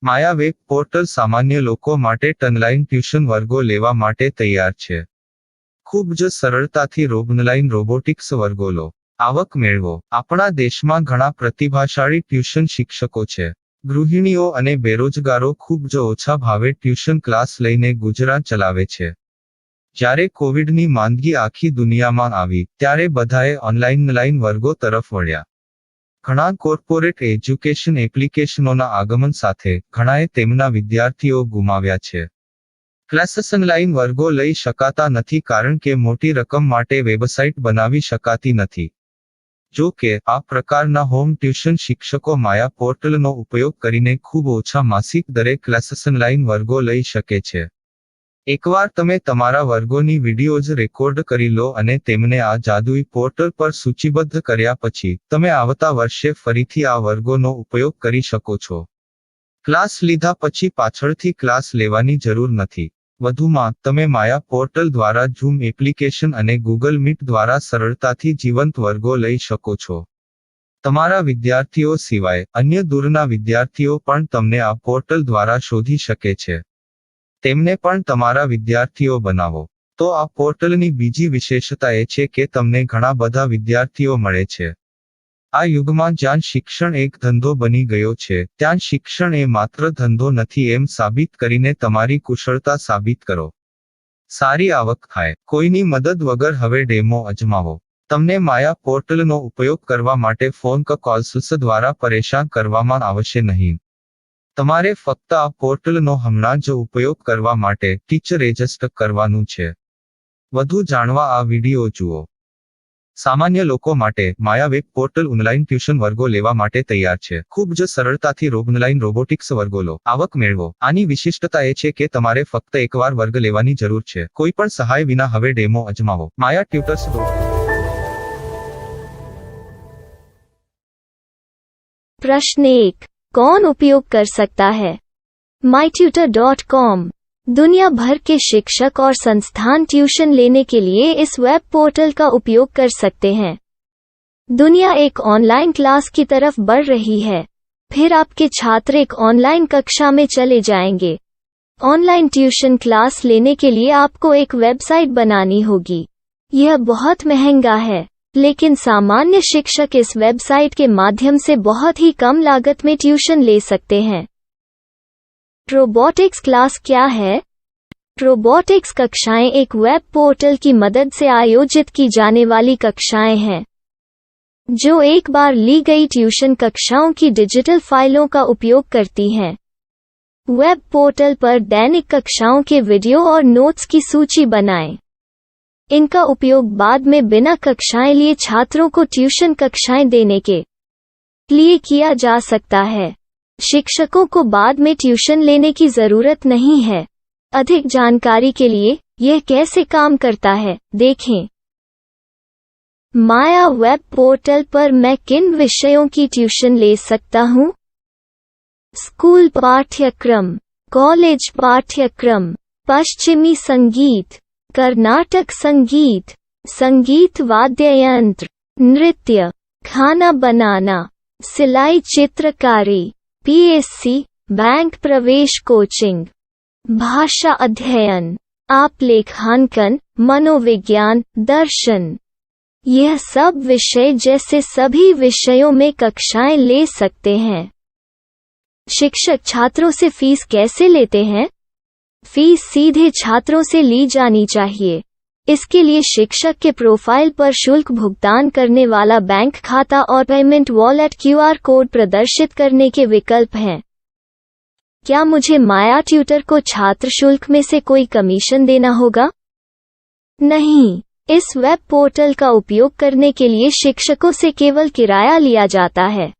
માયા web portal સામાન્ય લોકો માટે ઓનલાઈન ટ્યુશન વર્ગો લેવા માટે તૈયાર છે. ખૂબ જ સરળતાથી ઓનલાઈન રોબોટિક્સ વર્ગો લો, આવક મેળવો. આપણા દેશમાં ઘણા પ્રતિભાશાળી ટ્યુશન શિક્ષકો છે. ગૃહિણીઓ અને બેરોજગારો ખૂબ જ ઓછા ભાવે ટ્યુશન ક્લાસ લઈને ગુજરાન ચલાવે છે. જ્યારે કોવિડની માંદગી આખી દુનિયામાં આવી ત્યારે બધાએ ઓનલાઈન વર્ગો તરફ વળ્યા. ઘણા કોર્પોરેટ એજ્યુકેશન એપ્લિકેશનોના આગમન સાથે ઘણાએ તેમના વિદ્યાર્થીઓ ગુમાવ્યા છે. ક્લાસીસ ઓનલાઈન વર્ગો લઈ શકાતા નથી કારણ કે મોટી રકમ માટે વેબસાઇટ બનાવી શકાતી નથી. જો કે આ પ્રકારના હોમ ટ્યુશન શિક્ષકો માયા પોર્ટલનો ઉપયોગ કરીને ખૂબ ઓછા માસિક દરે ક્લાસીસ ઓનલાઈન વર્ગો લઈ શકે છે. એકવાર તમે તમારા વર્ગોની વિડીયોઝ રેકોર્ડ કરી લો અને તેમને આ જાદુઈ પોર્ટલ પર સૂચિબદ્ધ કર્યા પછી તમે આવતા વર્ષે ફરીથી આ વર્ગોનો ઉપયોગ કરી શકો છો. ક્લાસ લીધા પછી પાછળથી ક્લાસ લેવાની જરૂર નથી. વધુમાં તમે માયા પોર્ટલ દ્વારા ઝૂમ એપ્લિકેશન અને ગૂગલ મીટ દ્વારા સરળતાથી જીવંત વર્ગો લઈ શકો છો. તમારા વિદ્યાર્થીઓ સિવાય અન્ય દૂરના વિદ્યાર્થીઓ પણ તમને આ પોર્ટલ દ્વારા શોધી શકે છે. તેમને પણ તમારા વિદ્યાર્થીઓ બનાવો. તો આ પોર્ટલની બીજી વિશેષતા એ છે કે તમને ઘણા બધા વિદ્યાર્થીઓ મળે છે. આ યુગમાં જ્યાં શિક્ષણ એક ધંધો બની ગયો છે ત્યાં શિક્ષણ એ માત્ર ધંધો નથી એમ સાબિત કરીને તમારી કુશળતા સાબિત કરો. સારી આવક થાય. કોઈની મદદ વગર હવે ડેમો અજમાવો. તમને માયા પોર્ટલનો ઉપયોગ કરવા માટે ફોન કોલ્સ દ્વારા પરેશાન કરવામાં આવશે નહીં. તમારે ફક્ત આ પોર્ટલનો હમણાં જ ઉપયોગ કરવા માટે ટીચર રજિસ્ટર કરવાનું છે. વધુ જાણવા આ વિડિયો જુઓ. સામાન્ય લોકો માટે માયા વેબ પોર્ટલ ઓનલાઈન ટ્યુશન વર્ગો લેવા માટે તૈયાર છે. ખૂબ જ સરળતાથી ઓનલાઈન રોબોટિક્સ વર્ગો લો, આવક મેળવો. આની વિશિષ્ટતા એ છે કે તમારે ફક્ત એકવાર વર્ગ લેવાની જરૂર છે. કોઈ પણ સહાય વિના હવે ડેમો અજમાવો. માયા ટ્યુટર્સ. प्रश्न 1. कौन उपयोग कर सकता है? mytutor.com दुनिया भर के शिक्षक और संस्थान ट्यूशन लेने के लिए इस वेब पोर्टल का उपयोग कर सकते हैं. दुनिया एक ऑनलाइन क्लास की तरफ बढ़ रही है. फिर आपके छात्र एक ऑनलाइन कक्षा में चले जाएंगे. ऑनलाइन ट्यूशन क्लास लेने के लिए आपको एक वेबसाइट बनानी होगी. यह बहुत महंगा है, लेकिन सामान्य शिक्षक इस वेबसाइट के माध्यम से बहुत ही कम लागत में ट्यूशन ले सकते हैं. रोबोटिक्स क्लास क्या है? रोबोटिक्स कक्षाएं एक वेब पोर्टल की मदद से आयोजित की जाने वाली कक्षाएं हैं, जो एक बार ली गई ट्यूशन कक्षाओं की डिजिटल फाइलों का उपयोग करती हैं. वेब पोर्टल पर दैनिक कक्षाओं के वीडियो और नोट्स की सूची बनाएं. इनका उपयोग बाद में बिना कक्षाएं लिए छात्रों को ट्यूशन कक्षाएं देने के लिए किया जा सकता है. शिक्षकों को बाद में ट्यूशन लेने की जरूरत नहीं है. अधिक जानकारी के लिए यह कैसे काम करता है देखें. माया वेब पोर्टल पर मैं किन विषयों की ट्यूशन ले सकता हूँ? स्कूल पाठ्यक्रम, कॉलेज पाठ्यक्रम, पश्चिमी संगीत, कर्नाटक संगीत, संगीत वाद्य यंत्र, नृत्य, खाना बनाना, सिलाई चित्रकारी, पीएससी, बैंक प्रवेश कोचिंग, भाषा अध्ययन, आलेखांकन, मनोविज्ञान, दर्शन. यह सब विषय जैसे सभी विषयों में कक्षाएं ले सकते हैं. शिक्षक छात्रों से फीस कैसे लेते हैं? फीस सीधे छात्रों से ली जानी चाहिए. इसके लिए शिक्षक के प्रोफाइल पर शुल्क भुगतान करने वाला बैंक खाता और पेमेंट वॉलेट क्यूआर कोड प्रदर्शित करने के विकल्प हैं. क्या मुझे माया ट्यूटर को छात्र शुल्क में से कोई कमीशन देना होगा? नहीं. इस वेब पोर्टल का उपयोग करने के लिए शिक्षकों से केवल किराया लिया जाता है.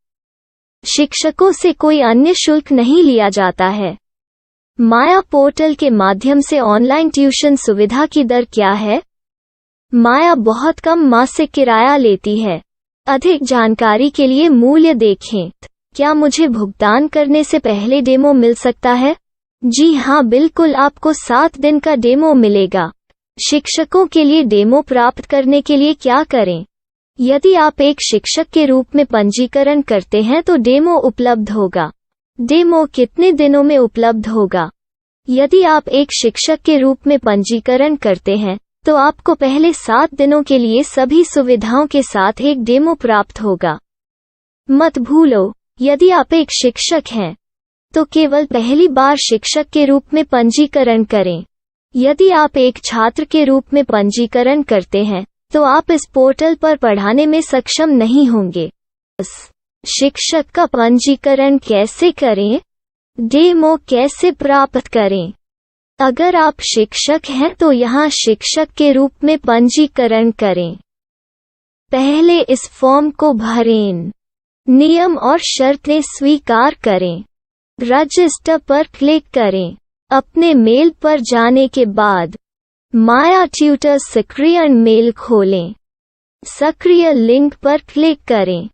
शिक्षकों से कोई अन्य शुल्क नहीं लिया जाता है. माया पोर्टल के माध्यम से ऑनलाइन ट्यूशन सुविधा की दर क्या है? माया बहुत कम मासिक किराया लेती है. अधिक जानकारी के लिए मूल्य देखें. क्या मुझे भुगतान करने से पहले डेमो मिल सकता है? जी हाँ, बिल्कुल. आपको 7 दिन का डेमो मिलेगा. शिक्षकों के लिए डेमो प्राप्त करने के लिए क्या करें? यदि आप एक शिक्षक के रूप में पंजीकरण करते हैं तो डेमो उपलब्ध होगा. डेमो कितने दिनों में उपलब्ध होगा? यदि आप एक शिक्षक के रूप में पंजीकरण करते हैं, तो आपको पहले 7 दिनों के लिए सभी सुविधाओं के साथ एक डेमो प्राप्त होगा। मत भूलो, यदि आप एक शिक्षक हैं, तो केवल पहली बार शिक्षक के रूप में पंजीकरण करें। यदि आप एक छात्र के रूप में पंजीकरण करते हैं, तो आप इस पोर्टल पर पढ़ाने में सक्षम नहीं होंगे। शिक्षक का पंजीकरण कैसे करें? डेमो कैसे प्राप्त करें? अगर आप शिक्षक हैं तो यहाँ शिक्षक के रूप में पंजीकरण करें। पहले इस फॉर्म को भरें। नियम और शर्तें स्वीकार करें। रजिस्टर पर क्लिक करें। अपने मेल पर जाने के बाद माया ट्यूटर सक्रिय मेल खोलें। सक्रिय लिंक पर क्लिक करें।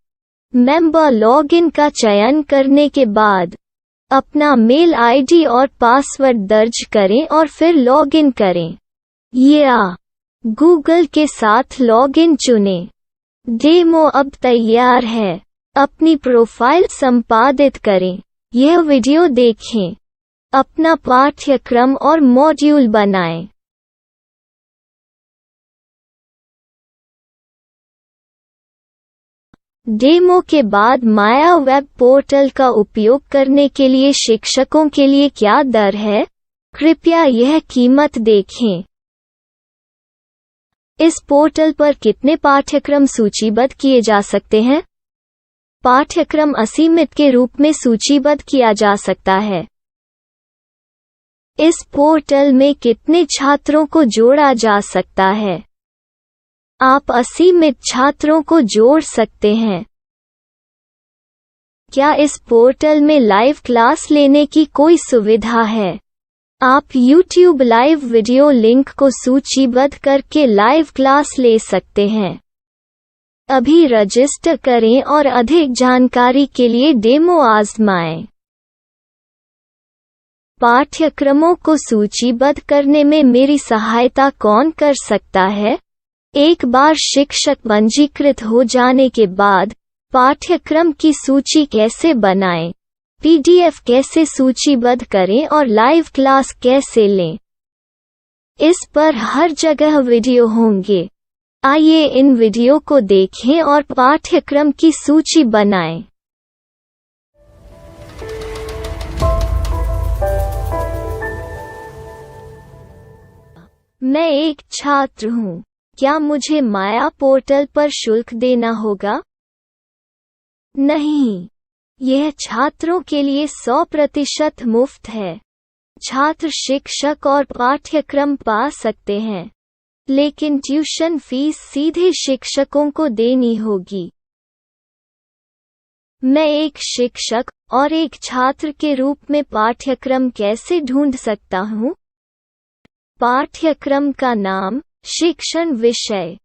मेंबर लॉगिन का चयन करने के बाद अपना मेल आईडी और पासवर्ड दर्ज करें और फिर लॉगिन करें या गूगल के साथ लॉगिन चुनें। डेमो अब तैयार है। अपनी प्रोफाइल संपादित करें। यह वीडियो देखें। अपना पाठ्यक्रम और मॉड्यूल बनाएं। डेमो के बाद माया वेब पोर्टल का उपयोग करने के लिए शिक्षकों के लिए क्या दर है? कृपया यह कीमत देखें। इस पोर्टल पर कितने पाठ्यक्रम सूचीबद्ध किए जा सकते हैं? पाठ्यक्रम असीमित के रूप में सूचीबद्ध किया जा सकता है। इस पोर्टल में कितने छात्रों को जोड़ा जा सकता है? आप असीमित छात्रों को जोड़ सकते हैं। क्या इस पोर्टल में लाइव क्लास लेने की कोई सुविधा है? आप YouTube लाइव वीडियो लिंक को सूचीबद्ध करके लाइव क्लास ले सकते हैं। अभी रजिस्टर करें और अधिक जानकारी के लिए डेमो आजमाएं। पाठ्यक्रमों को सूचीबद्ध करने में मेरी सहायता कौन कर सकता है? एक बार शिक्षक पंजीकृत हो जाने के बाद पाठ्यक्रम की सूची कैसे बनाएं, PDF कैसे सूचीबद्ध करें और लाइव क्लास कैसे लें, इस पर हर जगह वीडियो होंगे। आइए इन वीडियो को देखें और पाठ्यक्रम की सूची बनाएं। मैं एक छात्र हूँ। क्या मुझे माया पोर्टल पर शुल्क देना होगा? नहीं, यह छात्रों के लिए 100% मुफ्त है। छात्र शिक्षक और पाठ्यक्रम पा सकते हैं, लेकिन ट्यूशन फीस सीधे शिक्षकों को देनी होगी। मैं एक शिक्षक और एक छात्र के रूप में पाठ्यक्रम कैसे ढूंढ सकता हूँ? पाठ्यक्रम का नाम, शिक्षण विषय,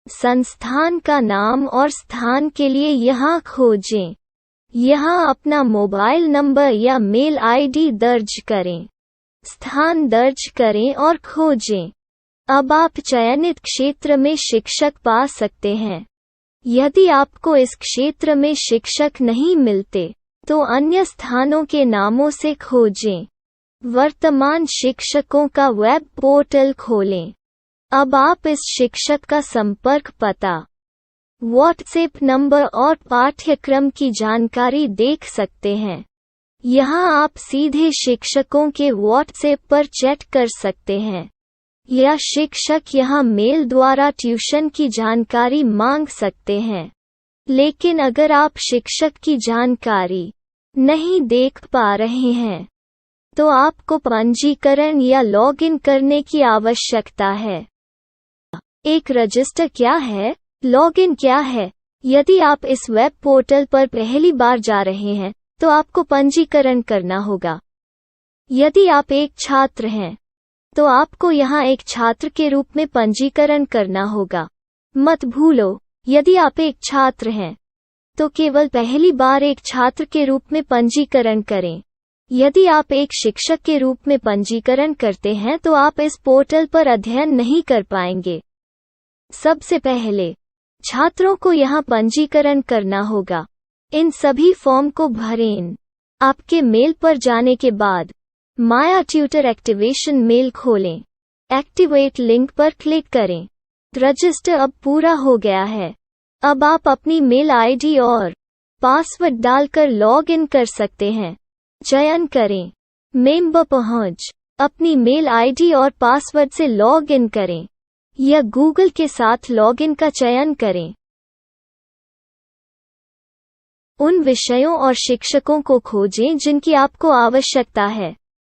संस्थान का नाम और स्थान के लिए यहाँ खोजें। यहाँ अपना मोबाइल नंबर या मेल आईडी दर्ज करें। स्थान दर्ज करें और खोजें। अब आप चयनित क्षेत्र में शिक्षक पा सकते हैं। यदि आपको इस क्षेत्र में शिक्षक नहीं मिलते, तो अन्य स्थानों के नामों से खोजें। वर्तमान शिक्षकों का वेब पोर्टल खोलें। अब आप इस शिक्षक का संपर्क पता, व्हाट्सएप नंबर और पाठ्यक्रम की जानकारी देख सकते हैं। यहाँ आप सीधे शिक्षकों के व्हाट्सएप पर चैट कर सकते हैं, या शिक्षक यहाँ मेल द्वारा ट्यूशन की जानकारी मांग सकते हैं। लेकिन अगर आप शिक्षक की जानकारी नहीं देख पा रहे हैं, तो आपको पंजीकरण या लॉगिन करने की आवश्यकता है। एक रजिस्टर क्या है? लॉगिन क्या है? यदि आप इस वेब पोर्टल पर पहली बार जा रहे हैं, तो आपको पंजीकरण करना होगा। यदि आप एक छात्र हैं, तो आपको यहाँ एक छात्र के रूप में पंजीकरण करना होगा। मत भूलो, यदि आप एक छात्र हैं, तो केवल पहली बार एक छात्र के रूप में पंजीकरण करें। यदि आप एक शिक्षक के रूप में पंजीकरण करते हैं तो आप इस पोर्टल पर अध्ययन नहीं कर पाएंगे। सबसे पहले छात्रों को यहाँ पंजीकरण करना होगा। इन सभी फॉर्म को भरें। आपके मेल पर जाने के बाद माया ट्यूटर एक्टिवेशन मेल खोलें। एक्टिवेट लिंक पर क्लिक करें। रजिस्टर अब पूरा हो गया है। अब आप अपनी मेल आईडी और पासवर्ड डालकर लॉग इन कर सकते हैं। चयन करें मेंबर पहुंच। अपनी मेल आईडी और पासवर्ड से लॉग इन करें या गूगल के साथ लॉग इन का चयन करें। उन विषयों और शिक्षकों को खोजें जिनकी आपको आवश्यकता है।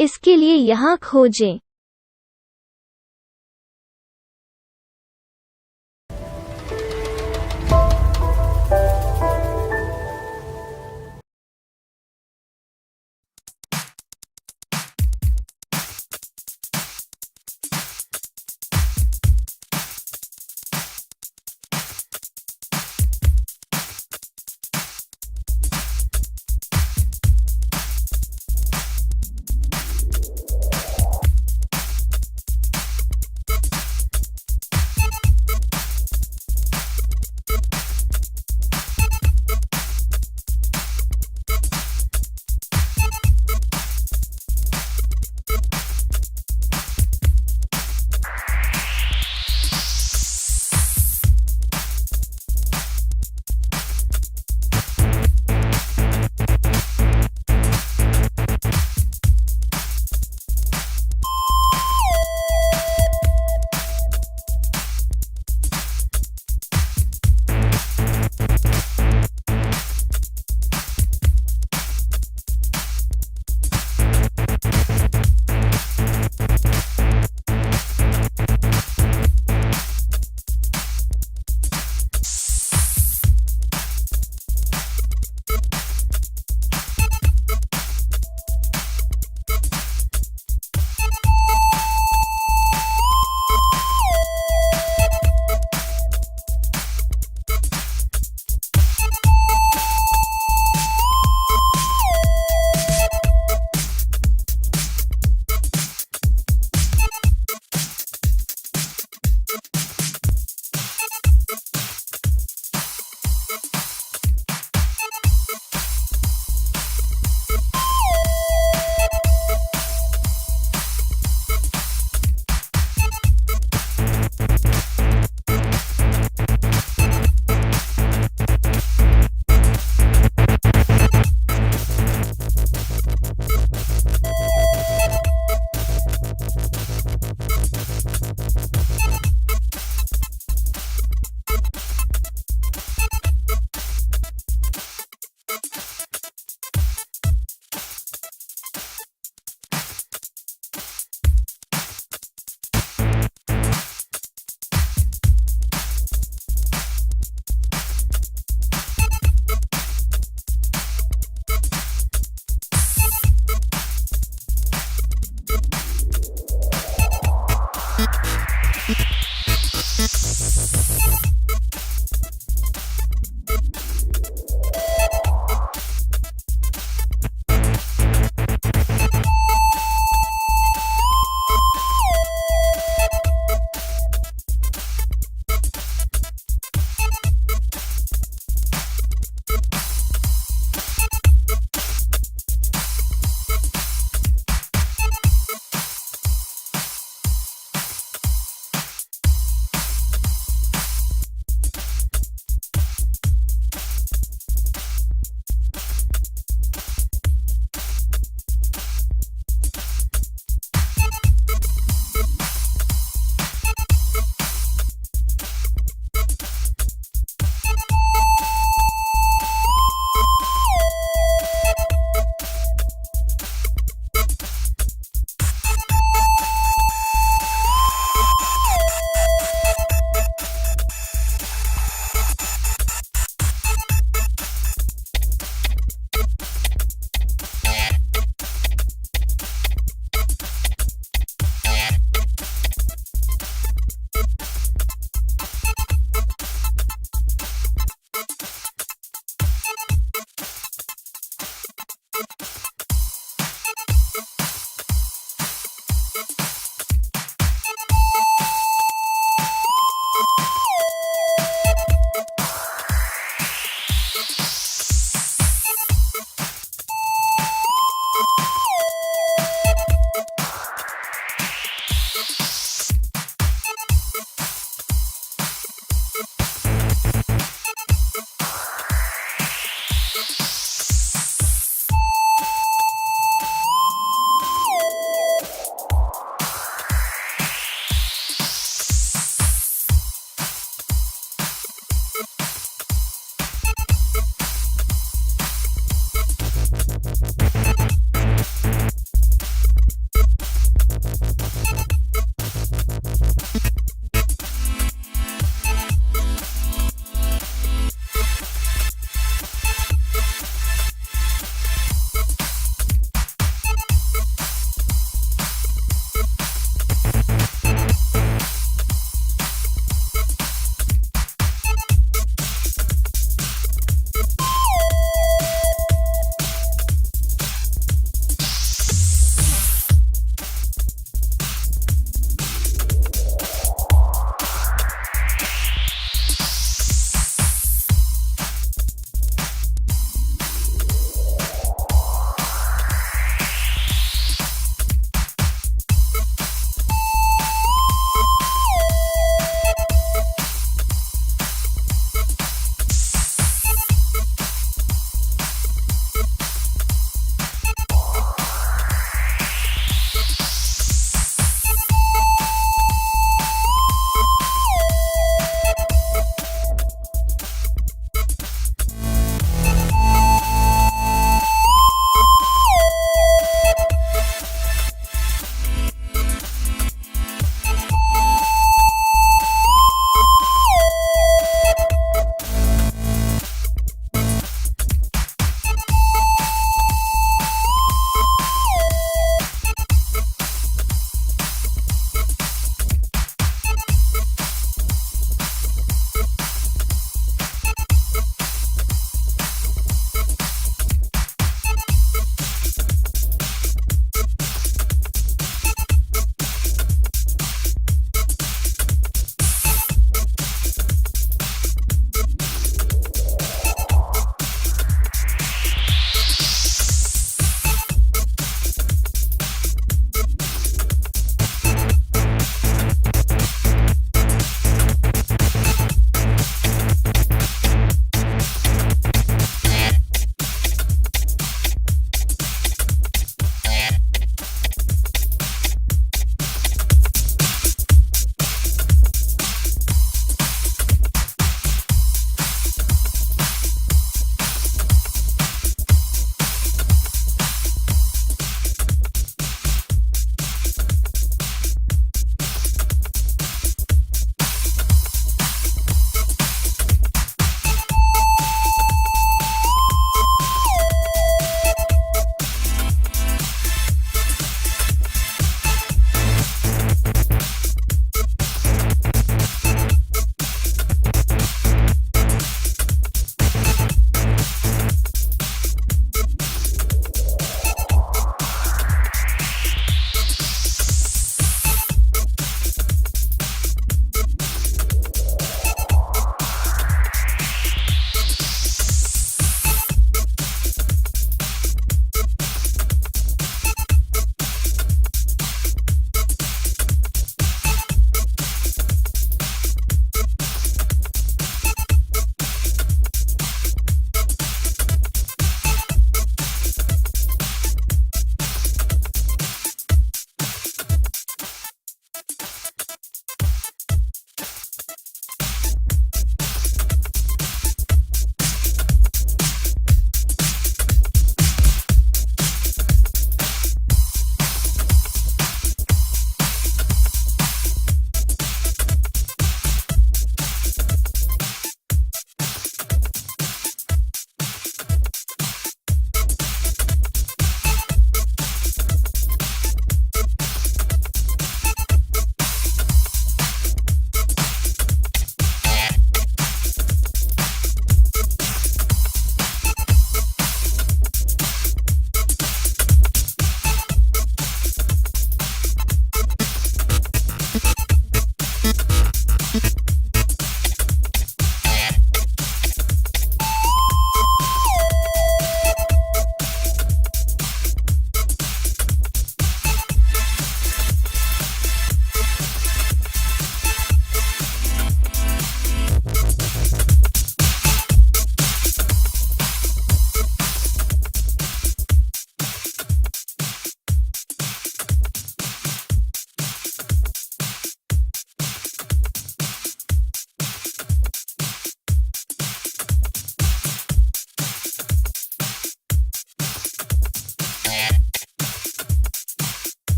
इसके लिए यहाँ खोजें।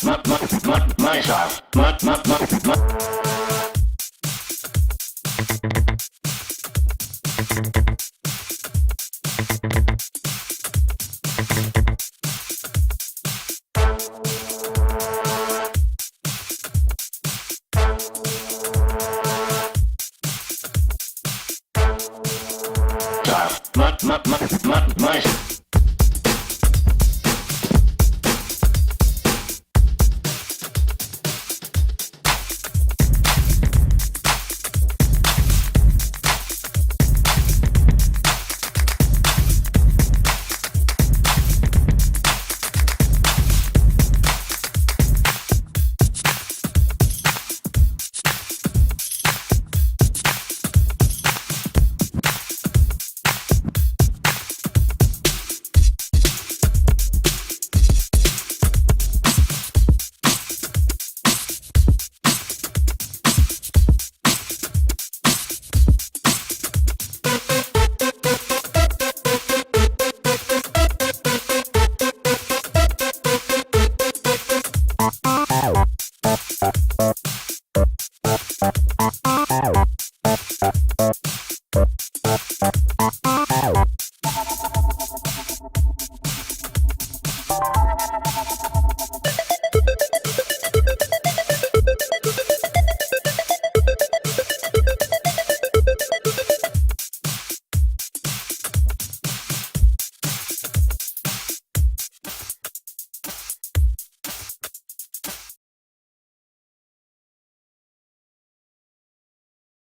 My style. My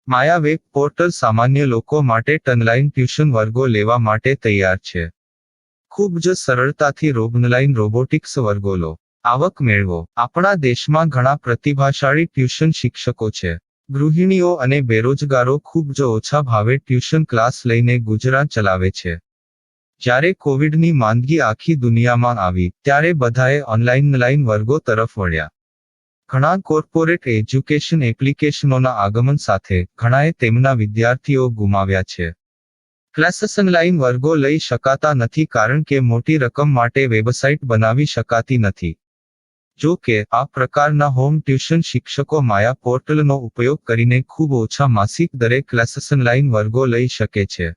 Maya web portal સામાન્ય લોકો માટે ઓનલાઈન ટ્યુશન વર્ગો લેવા માટે તૈયાર છે. ખૂબ જ સરળતાથી ઓનલાઈન રોબોટિક્સ વર્ગો લો. આવક મેળવો. આપણા દેશમાં ઘણા પ્રતિભાશાળી ટ્યુશન શિક્ષકો છે. ગૃહિણીઓ અને બેરોજગારો ખૂબ જ ઓછા ભાવે ટ્યુશન ક્લાસ લઈને ગુજરાન ચલાવે છે. જ્યારે કોવિડની માંદગી આખી દુનિયામાં આવી ત્યારે બધાએ ઓનલાઈન વર્ગો તરફ વળ્યા. ઘણા કોર્પોરેટ એજ્યુકેશન એપ્લિકેશનોના આગમન સાથે ઘણાએ તેમના વિદ્યાર્થીઓ ગુમાવ્યા છે. ક્લાસીસ ઓનલાઈન વર્ગો લઈ શકાતા નથી કારણ કે મોટી રકમ માટે વેબસાઇટ બનાવી શકાતી નથી. જો કે આ પ્રકારના હોમ ટ્યુશન શિક્ષકો માયા પોર્ટલનો ઉપયોગ કરીને ખૂબ ઓછા માસિક દરે ક્લાસીસ ઓનલાઈન વર્ગો લઈ શકે છે.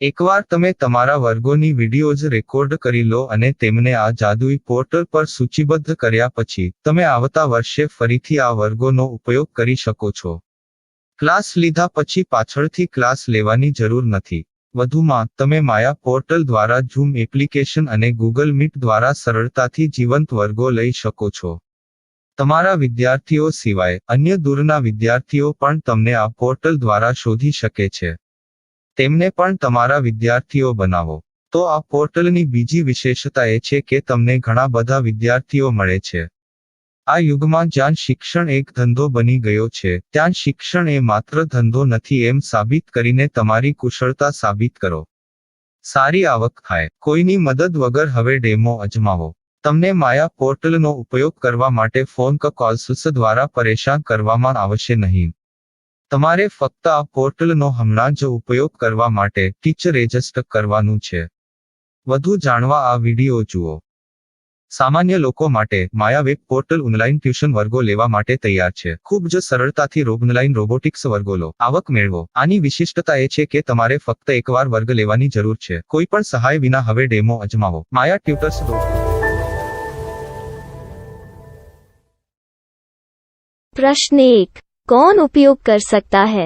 એકવાર તમે તમારા વર્ગોની વિડીયોઝ રેકોર્ડ કરી લો અને તેમને આ જાદુઈ પોર્ટલ પર સૂચિબદ્ધ કર્યા પછી તમે આવતા વર્ષે ફરીથી આ વર્ગોનો ઉપયોગ કરી શકો છો. ક્લાસ લીધા પછી પાછળથી ક્લાસ લેવાની જરૂર નથી. વધુમાં તમે માયા પોર્ટલ દ્વારા ઝૂમ એપ્લિકેશન અને ગૂગલ મીટ દ્વારા સરળતાથી જીવંત વર્ગો લઈ શકો છો. તમારા વિદ્યાર્થીઓ સિવાય અન્ય દૂરના વિદ્યાર્થીઓ પણ તમને આ પોર્ટલ દ્વારા શોધી શકે છે. તેમને પણ તમારા વિદ્યાર્થીઓ બનાવો. તો આ પોર્ટલની બીજી વિશેષતા એ છે કે તમને ઘણા બધા વિદ્યાર્થીઓ મળે છે. આ યુગમાં જ્યાં શિક્ષણ એક ધંધો બની ગયો છે ત્યાં શિક્ષણ એ માત્ર ધંધો નથી એમ સાબિત કરીને તમારી કુશળતા સાબિત કરો. સારી આવક થાય. કોઈની મદદ વગર હવે ડેમો અજમાવો. તમને માયા પોર્ટલનો ઉપયોગ કરવા માટે ફોન કોલ્સ દ્વારા પરેશાન કરવામાં આવશે નહીં. તમારે ફક્ત આ પોર્ટલનો હમણાં જ ઉપયોગ કરવા માટે ટીચર રજિસ્ટર કરવાનું છે. વધુ જાણવા આ વિડિયો જુઓ. સામાન્ય લોકો માટે માયા વેબ પોર્ટલ ઓનલાઈન ટ્યુશન વર્ગો લેવા માટે તૈયાર છે. ખૂબ જ સરળતાથી ઓનલાઈન રોબોટિક્સ વર્ગો લો. આવક મેળવો. આની વિશિષ્ટતા એ છે કે તમારે ફક્ત એકવાર વર્ગ લેવાની જરૂર છે. કોઈ પણ સહાય વિના હવે ડેમો અજમાવો. માયા ટ્યુટર્સ. प्रश्न 1. कौन उपयोग कर सकता है?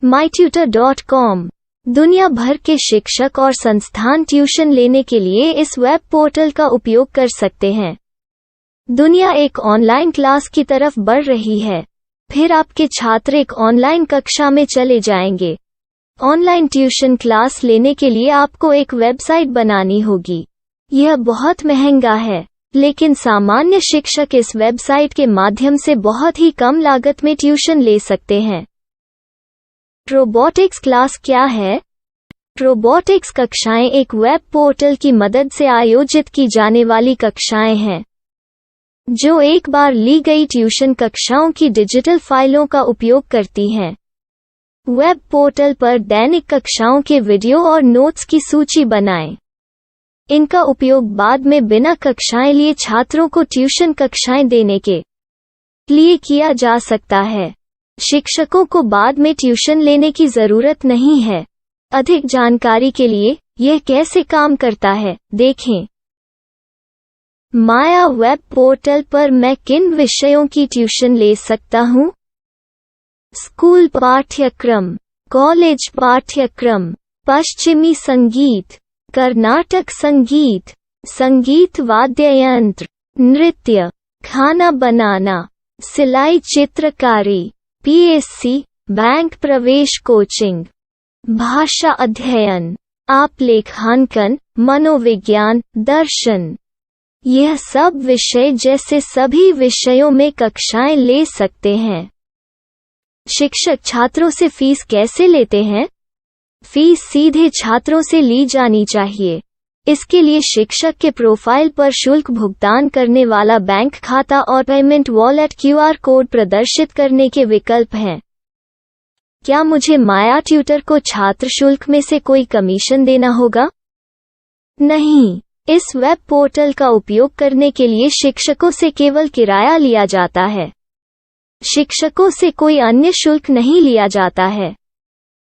mytutor.com दुनिया भर के शिक्षक और संस्थान ट्यूशन लेने के लिए इस वेब पोर्टल का उपयोग कर सकते हैं. दुनिया एक ऑनलाइन क्लास की तरफ बढ़ रही है. फिर आपके छात्र एक ऑनलाइन कक्षा में चले जाएंगे. ऑनलाइन ट्यूशन क्लास लेने के लिए आपको एक वेबसाइट बनानी होगी. यह बहुत महंगा है, लेकिन सामान्य शिक्षक इस वेबसाइट के माध्यम से बहुत ही कम लागत में ट्यूशन ले सकते हैं. रोबोटिक्स क्लास क्या है? रोबोटिक्स कक्षाएं एक वेब पोर्टल की मदद से आयोजित की जाने वाली कक्षाएं हैं, जो एक बार ली गई ट्यूशन कक्षाओं की डिजिटल फाइलों का उपयोग करती हैं. वेब पोर्टल पर दैनिक कक्षाओं के वीडियो और नोट्स की सूची बनाएं. इनका उपयोग बाद में बिना कक्षाएं लिए छात्रों को ट्यूशन कक्षाएं देने के लिए किया जा सकता है। शिक्षकों को बाद में ट्यूशन लेने की जरूरत नहीं है। अधिक जानकारी के लिए यह कैसे काम करता है, देखें। माया वेब पोर्टल पर मैं किन विषयों की ट्यूशन ले सकता हूँ? स्कूल पाठ्यक्रम, कॉलेज पाठ्यक्रम, पश्चिमी संगीत, कर्नाटक संगीत, संगीत वाद्य यंत्र, नृत्य, खाना बनाना, सिलाई चित्रकारी, पीएससी, बैंक प्रवेश कोचिंग, भाषा अध्ययन, आप लेखांकन, मनोविज्ञान, दर्शन। यह सब विषय जैसे सभी विषयों में कक्षाएं ले सकते हैं। शिक्षक छात्रों से फीस कैसे लेते हैं? फीस सीधे छात्रों से ली जानी चाहिए। इसके लिए शिक्षक के प्रोफाइल पर शुल्क भुगतान करने वाला बैंक खाता और पेमेंट वॉलेट क्यूआर कोड प्रदर्शित करने के विकल्प हैं। क्या मुझे माया ट्यूटर को छात्र शुल्क में से कोई कमीशन देना होगा? नहीं, इस वेब पोर्टल का उपयोग करने के लिए शिक्षकों से केवल किराया लिया जाता है। शिक्षकों से कोई अन्य शुल्क नहीं लिया जाता है।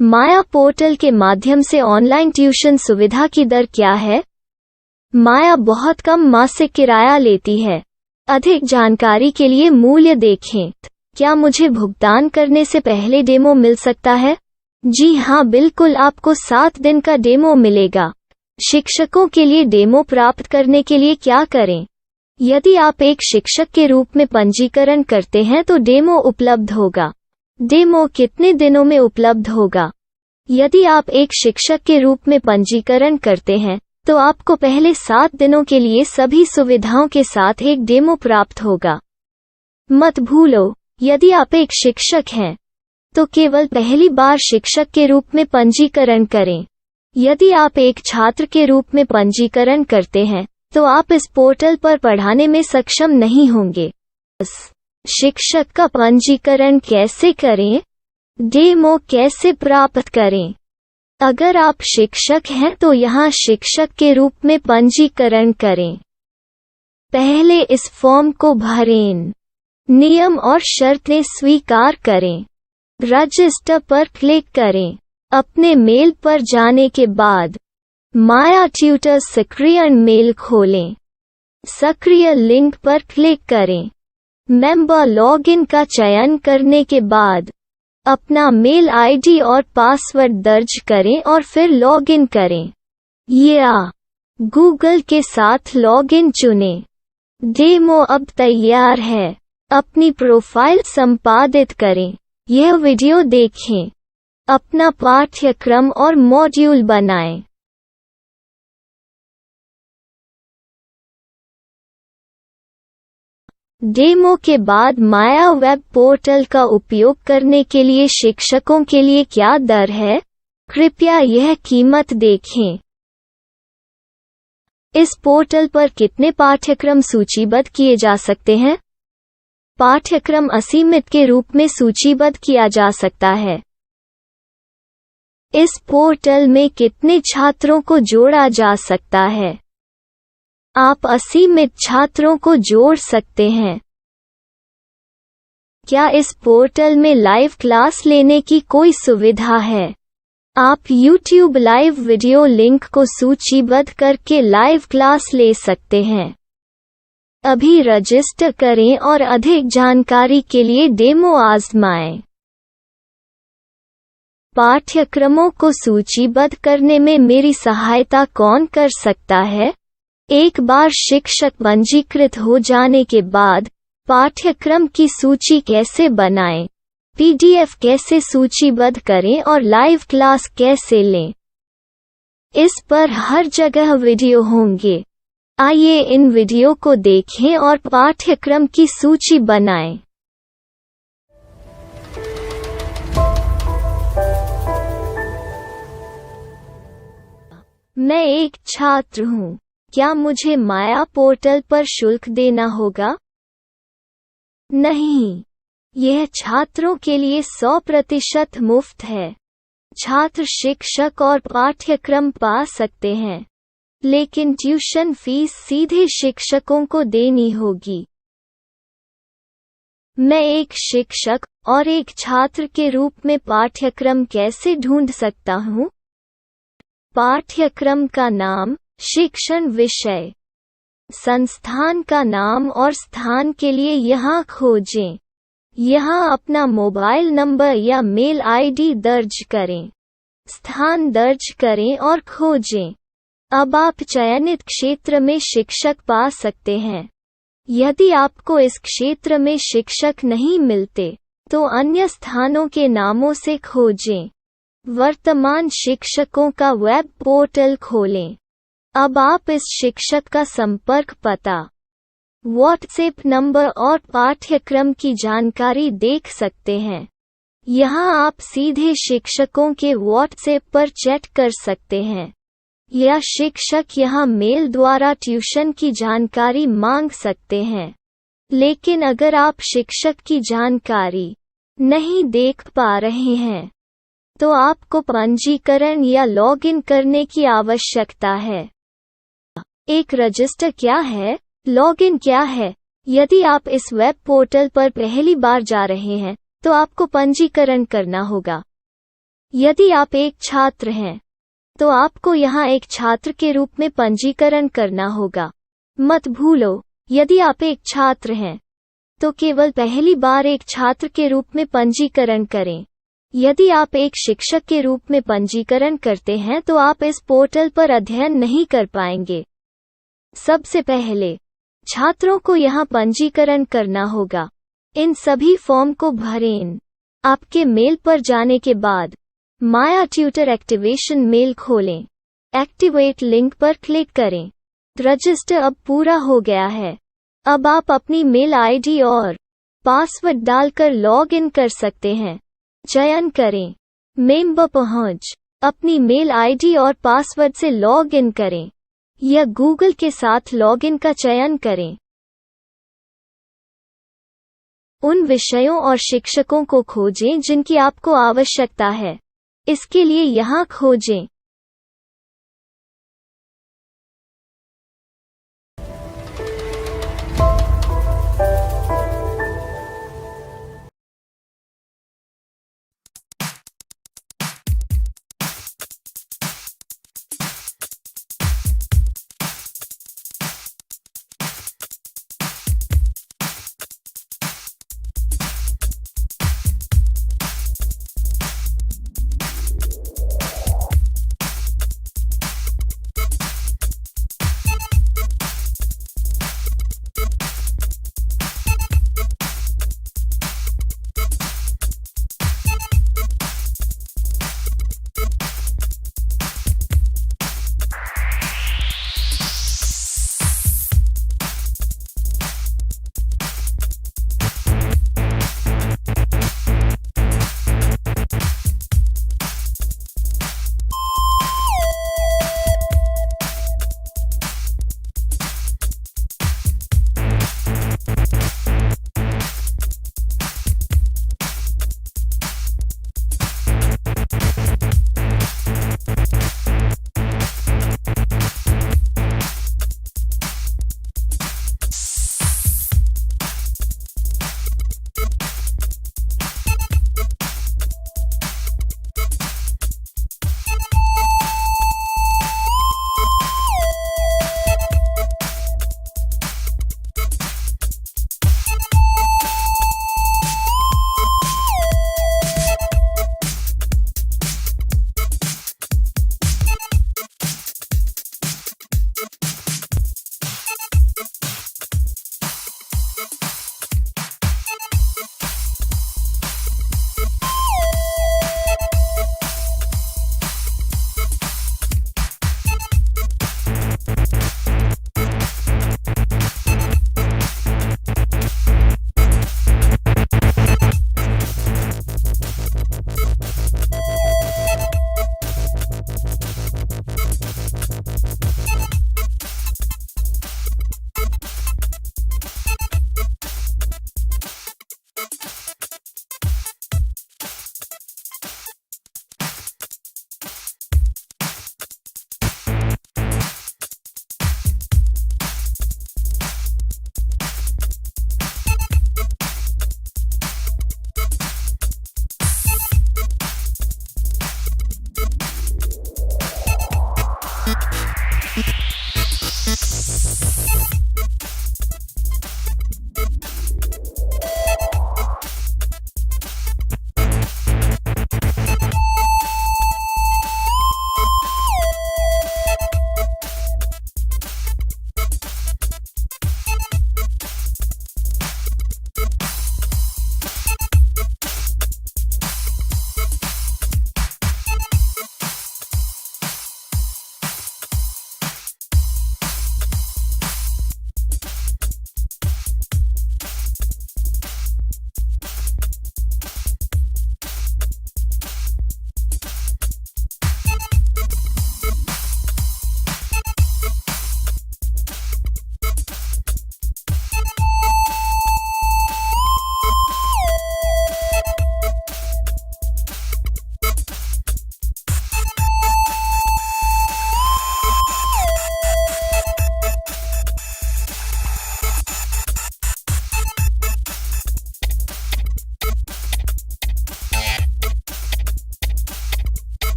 माया पोर्टल के माध्यम से ऑनलाइन ट्यूशन सुविधा की दर क्या है? माया बहुत कम मासिक किराया लेती है। अधिक जानकारी के लिए मूल्य देखें। क्या मुझे भुगतान करने से पहले डेमो मिल सकता है? जी हाँ, बिल्कुल, आपको 7 दिन का डेमो मिलेगा। शिक्षकों के लिए डेमो प्राप्त करने के लिए क्या करें? यदि आप एक शिक्षक के रूप में पंजीकरण करते हैं तो डेमो उपलब्ध होगा। डेमो कितने दिनों में उपलब्ध होगा? यदि आप एक शिक्षक के रूप में पंजीकरण करते हैं तो आपको पहले 7 दिनों के लिए सभी सुविधाओं के साथ एक डेमो प्राप्त होगा। मत भूलो, यदि आप एक शिक्षक हैं तो केवल पहली बार शिक्षक के रूप में पंजीकरण करें। यदि आप एक छात्र के रूप में पंजीकरण करते हैं तो आप इस पोर्टल पर पढ़ाने में सक्षम नहीं होंगे। शिक्षक का पंजीकरण कैसे करें? डेमो कैसे प्राप्त करें? अगर आप शिक्षक हैं तो यहाँ शिक्षक के रूप में पंजीकरण करें। पहले इस फॉर्म को भरें। नियम और शर्तें स्वीकार करें। रजिस्टर पर क्लिक करें। अपने मेल पर जाने के बाद माया ट्यूटर सक्रिय मेल खोलें। सक्रिय लिंक पर क्लिक करें। मेंबर लॉगिन का चयन करने के बाद अपना मेल आईडी और पासवर्ड दर्ज करें और फिर लॉगिन करें या गूगल के साथ लॉगिन चुनें। डेमो अब तैयार है। अपनी प्रोफाइल संपादित करें। यह वीडियो देखें। अपना पाठ्यक्रम और मॉड्यूल बनाएं। डेमो के बाद माया वेब पोर्टल का उपयोग करने के लिए शिक्षकों के लिए क्या दर है? कृपया यह कीमत देखें। इस पोर्टल पर कितने पाठ्यक्रम सूचीबद्ध किए जा सकते हैं? पाठ्यक्रम असीमित के रूप में सूचीबद्ध किया जा सकता है। इस पोर्टल में कितने छात्रों को जोड़ा जा सकता है? आप असीमित छात्रों को जोड़ सकते हैं। क्या इस पोर्टल में लाइव क्लास लेने की कोई सुविधा है? आप YouTube लाइव वीडियो लिंक को सूचीबद्ध करके लाइव क्लास ले सकते हैं। अभी रजिस्टर करें और अधिक जानकारी के लिए डेमो आजमाएं। पाठ्यक्रमों को सूचीबद्ध करने में मेरी सहायता कौन कर सकता है? एक बार शिक्षक पंजीकृत हो जाने के बाद पाठ्यक्रम की सूची कैसे बनाएं, PDF कैसे सूचीबद्ध करें और लाइव क्लास कैसे लें, इस पर हर जगह वीडियो होंगे। आइए इन वीडियो को देखें और पाठ्यक्रम की सूची बनाएं। मैं एक छात्र हूँ। क्या मुझे माया पोर्टल पर शुल्क देना होगा? नहीं, यह छात्रों के लिए 100% मुफ्त है। छात्र शिक्षक और पाठ्यक्रम पा सकते हैं। लेकिन ट्यूशन फीस सीधे शिक्षकों को देनी होगी। मैं एक शिक्षक और एक छात्र के रूप में पाठ्यक्रम कैसे ढूंढ सकता हूँ? पाठ्यक्रम का नाम, शिक्षण विषय, संस्थान का नाम और स्थान के लिए यहाँ खोजें। यहाँ अपना मोबाइल नंबर या मेल आईडी दर्ज करें। स्थान दर्ज करें और खोजें। अब आप चयनित क्षेत्र में शिक्षक पा सकते हैं। यदि आपको इस क्षेत्र में शिक्षक नहीं मिलते, तो अन्य स्थानों के नामों से खोजें। वर्तमान शिक्षकों का वेब पोर्टल खोलें। अब आप इस शिक्षक का संपर्क पता, व्हाट्सएप नंबर और पाठ्यक्रम की जानकारी देख सकते हैं। यहाँ आप सीधे शिक्षकों के व्हाट्सएप पर चैट कर सकते हैं या शिक्षक यहाँ मेल द्वारा ट्यूशन की जानकारी मांग सकते हैं। लेकिन अगर आप शिक्षक की जानकारी नहीं देख पा रहे हैं, तो आपको पंजीकरण या लॉगिन करने की आवश्यकता है। एक रजिस्टर क्या है? लॉगिन क्या है? यदि आप इस वेब पोर्टल पर पहली बार जा रहे हैं, तो आपको पंजीकरण करना होगा। यदि आप एक छात्र हैं, तो आपको यहाँ एक छात्र के रूप में पंजीकरण करना होगा। मत भूलो, यदि आप एक छात्र हैं, तो केवल पहली बार एक छात्र के रूप में पंजीकरण करें। यदि आप एक शिक्षक के रूप में पंजीकरण करते हैं, तो आप इस पोर्टल पर अध्ययन नहीं कर पाएंगे। सबसे पहले छात्रों को यहाँ पंजीकरण करना होगा। इन सभी फॉर्म को भरें। आपके मेल पर जाने के बाद माया ट्यूटर एक्टिवेशन मेल खोलें। एक्टिवेट लिंक पर क्लिक करें। रजिस्टर अब पूरा हो गया है। अब आप अपनी मेल आईडी और पासवर्ड डालकर लॉग इन कर सकते हैं। चयन करें मेंबर पहुंच। अपनी मेल आईडी और पासवर्ड से लॉग इन करें या गूगल के साथ लॉगिन का चयन करें। उन विषयों और शिक्षकों को खोजें जिनकी आपको आवश्यकता है। इसके लिए यहाँ खोजें।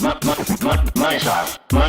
my style. My